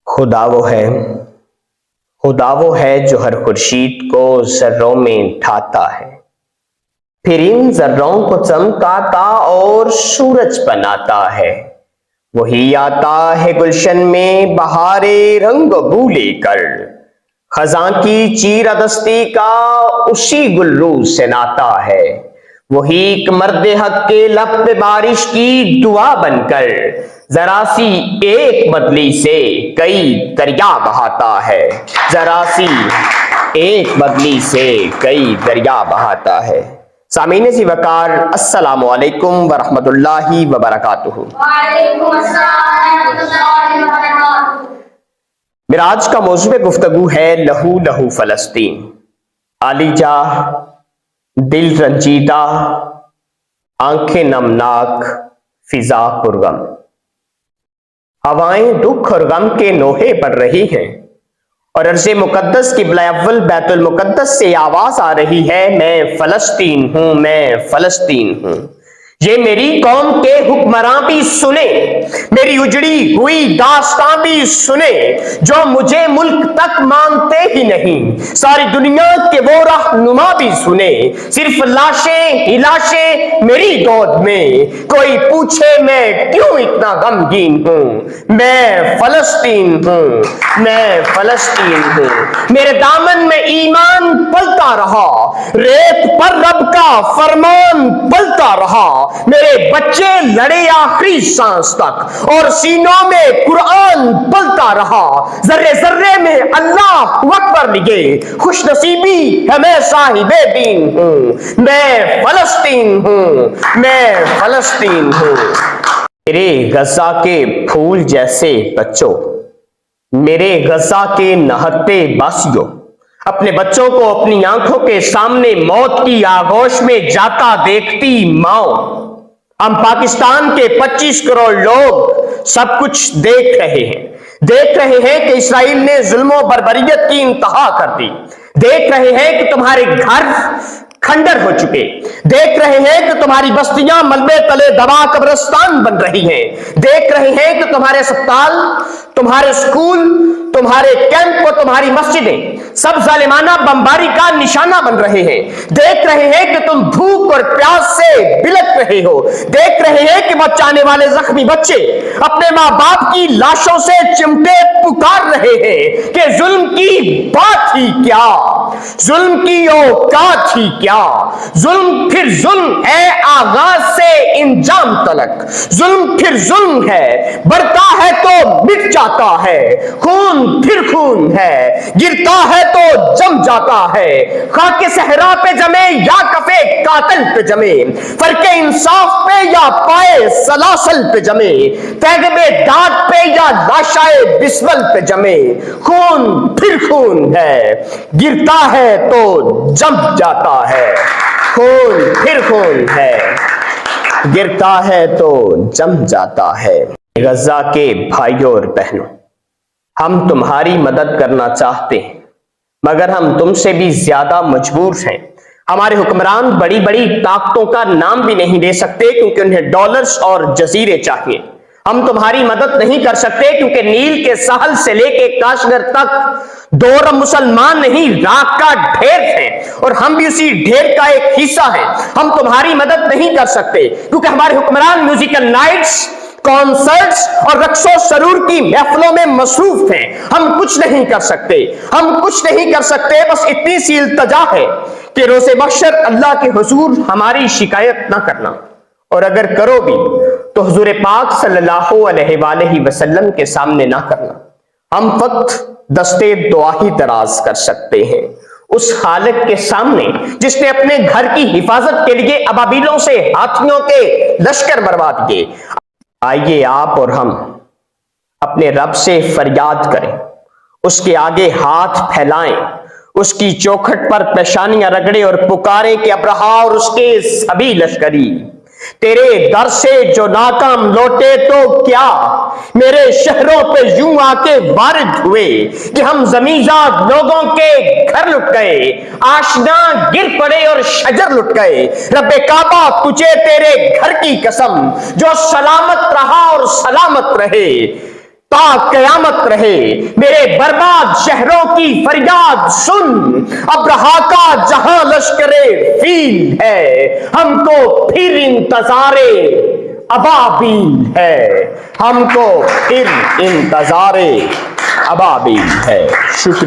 خدا وہ ہے جو ہر خورشید کو ذروں میں ڈھاتا ہے، پھر ان ذروں کو چمکاتا اور سورج بناتا ہے۔ وہی آتا ہے گلشن میں بہارے رنگ بو لے کر، خزاں کی چیرہ دستی کا اسی گلرو سے ناتا ہے۔ وہی ایک مرد حق کے لب پہ بارش کی دعا بن کر، ذرا سی ایک بدلی سے کئی دریا بہاتا ہے۔ ذرا سی ایک بدلی سے کئی دریا بہاتا ہے۔ سامعین سی وقار، السلام علیکم ورحمۃ اللہ وبرکاتہ۔ وعلیکم السلام ورحمۃ اللہ وبرکاتہ۔ میرا آج کا موضوع گفتگو ہے لہو لہو فلسطین۔ عالی جاہ، دل رنجیدہ، آنکھیں نمناک، فضا پرغم، ہوائیں دکھ اور غم کے نوحے پڑ رہی ہیں، اور ارض مقدس قبلہ اول بیت المقدس سے آواز آ رہی ہے، میں فلسطین ہوں، میں فلسطین ہوں۔ یہ میری قوم کے حکمراں بھی سنیں، میری اجڑی ہوئی داستان بھی سنیں، جو مجھے ملک تک مانتے ہی نہیں، ساری دنیا کے وہ رہنما بھی سنیں، صرف لاشیں ہی لاشیں میری گود میں، کوئی پوچھے میں کیوں اتنا غمگین ہوں، میں فلسطین ہوں، میں فلسطین ہوں۔ میرے دامن میں ایمان پلتا رہا، ریت پر رب کا فرمان پلتا رہا، میرے بچے لڑے آخری سانس تک، اور سینوں میں قرآن پلتا رہا، ذرے ذرے میں اللہ اکبر لگے، خوش نصیبی ہے میں صاحب دین ہوں، میں فلسطین ہوں، میں فلسطین ہوں۔ میرے غزہ کے پھول جیسے بچوں، میرے غزہ کے نہتے باسیوں، اپنے بچوں کو اپنی آنکھوں کے سامنے موت کی آغوش میں جاتا دیکھتی ماؤں۔ ہم پاکستان کے 25 کروڑ لوگ سب کچھ دیکھ رہے ہیں کہ اسرائیل نے ظلم و بربریت کی انتہا کر دی، دیکھ رہے ہیں کہ تمہارے گھر کھنڈر ہو چکے، دیکھ رہے ہیں کہ تمہاری بستیاں ملبے تلے دبا قبرستان بن رہی ہیں، دیکھ رہے ہیں کہ تمہارے اسپتال، تمہارے اسکول، تمہارے کیمپ اور تمہاری مسجدیں سب ظالمانہ بمباری کا نشانہ بن رہے ہیں، دیکھ رہے ہیں کہ تم بھوک اور پیاس سے بلک رہے ہو، دیکھ رہے ہیں کہ بچانے والے زخمی بچے اپنے ماں باپ کی لاشوں سے چمٹے پکار رہے ہیں کہ ظلم کی بات ہی کیا، ظلم کی اوقات ہی کیا، ظلم پھر ظلم ہے آغاز سے انجام تلک، ظلم پھر ظلم ہے، بڑھتا ہے تو مٹ جاتا ہے، خون پھر خون ہے، گرتا ہے تو جم جاتا ہے، خاک صحرا پہ جمے یا کفے قاتل پہ جمے، فرق انصاف پہ یا پائے سلاسل پہ جمے، تیغ داد پہ یا لاشائے بسمل پہ جمے، خون پھر خون ہے، گرتا ہے تو جم جاتا ہے، خون پھر خون ہے، گرتا ہے تو جم جاتا ہے۔ غزہ کے بھائیوں اور بہنوں، ہم تمہاری مدد کرنا چاہتے ہیں، مگر ہم تم سے بھی زیادہ مجبور ہیں۔ ہمارے حکمران بڑی بڑی طاقتوں کا نام بھی نہیں لے سکتے کیونکہ انہیں ڈالرز اور جزیرے چاہیے۔ ہم تمہاری مدد نہیں کر سکتے کیونکہ نیل کے ساحل سے لے کے کاشغر تک دور مسلمان نہیں، راکھ کا ڈھیر ہے، اور ہم بھی اسی ڈھیر کا ایک حصہ ہیں۔ ہم تمہاری مدد نہیں کر سکتے کیونکہ ہمارے حکمران میوزیکل نائٹس، کانسرٹس اور رقص و سرور کی محفلوں میں مصروف ہیں۔ ہم کچھ نہیں کر سکتے، ہم کچھ نہیں کر سکتے، بس اتنی سی التجا ہے کہ روز محشر اللہ کے حضور ہماری شکایت نہ کرنا، اور اگر کرو بھی تو حضور پاک صلی اللہ علیہ وآلہ وسلم کے سامنے نہ کرنا۔ ہم فقط دستے دعا ہی دراز کر سکتے ہیں اس خالق کے سامنے جس نے اپنے گھر کی حفاظت کے لیے ابابیلوں سے ہاتھیوں کے لشکر مروا دیے۔ آئیے آپ اور ہم اپنے رب سے فریاد کریں، اس کے آگے ہاتھ پھیلائیں، اس کی چوکھٹ پر پیشانیاں رگڑے اور پکاریں کہ ابرہا اور اس کے سبھی لشکری تیرے در سے جو ناکام لوٹے تو کیا میرے شہروں پہ یوں آ کے وارد ہوئے کہ ہم زمینزاد لوگوں کے گھر لٹ گئے، آشنا گر پڑے اور شجر لٹ گئے۔ رب کعبہ تجھے تیرے گھر کی قسم جو سلامت رہا اور سلامت رہے، تا قیامت رہے میرے برباد شہروں کی فریاد سن ابرہا کا جہاں لشکر فیل ہے ہم کو پھر انتظار ابابیل ہے ہم کو پھر انتظار ابابیل ہے شکریہ